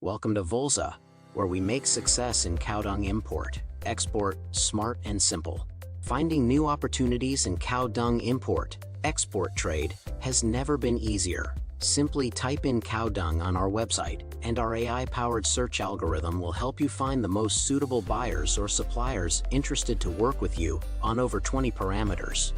Welcome to Volza, where we make success in cow dung import, export, smart and simple. Finding new opportunities in cow dung import, export trade has never been easier. Simply type in cow dung on our website, and our AI-powered search algorithm will help you find the most suitable buyers or suppliers interested to work with you on over 20 parameters.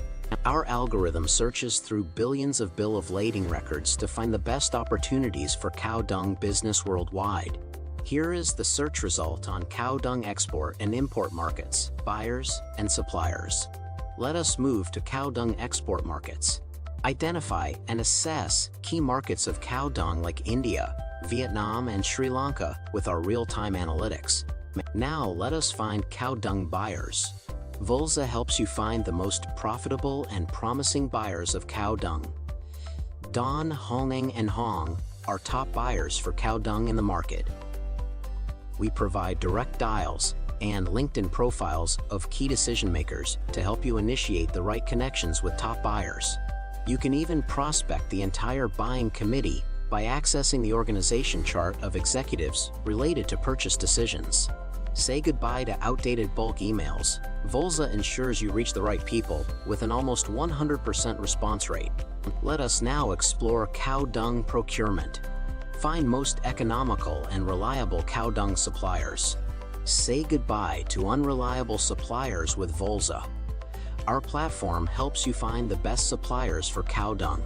Our algorithm searches through billions of bill of lading records to find the best opportunities for cow dung business worldwide. Here is the search result on cow dung export and import markets, buyers, and suppliers. Let us move to cow dung export markets. Identify and assess key markets of cow dung like India, Vietnam, and Sri Lanka with our real-time analytics. Now let us find cow dung buyers. Volza helps you find the most profitable and promising buyers of cow dung. Don, Honing, and Hong are top buyers for cow dung in the market. We provide direct dials and LinkedIn profiles of key decision makers to help you initiate the right connections with top buyers. You can even prospect the entire buying committee by accessing the organization chart of executives related to purchase decisions. Say goodbye to outdated bulk emails. Volza ensures you reach the right people with an almost 100% response rate. Let us now explore cow dung procurement. Find most economical and reliable cow dung suppliers. Say goodbye to unreliable suppliers with Volza. Our platform helps you find the best suppliers for cow dung.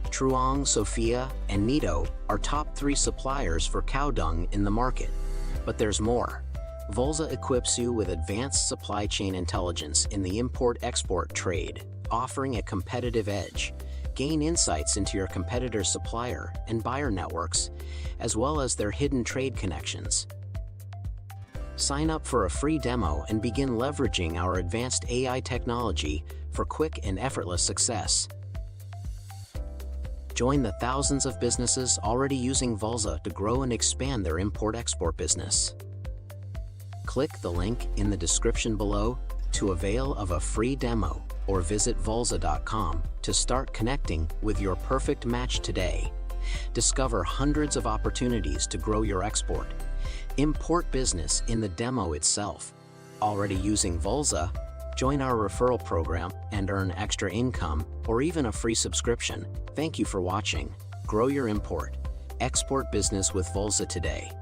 Truong, Sophia, and Nito are top 3 suppliers for cow dung in the market. But there's more. Volza equips you with advanced supply chain intelligence in the import-export trade, offering a competitive edge. Gain insights into your competitors' supplier and buyer networks, as well as their hidden trade connections. Sign up for a free demo and begin leveraging our advanced AI technology for quick and effortless success. Join the thousands of businesses already using Volza to grow and expand their import-export business. Click the link in the description below to avail of a free demo, or visit volza.com to start connecting with your perfect match today. Discover hundreds of opportunities to grow your export, import business in the demo itself. Already using Volza? Join our referral program and earn extra income or even a free subscription. Thank you for watching. Grow your import, export business with Volza today.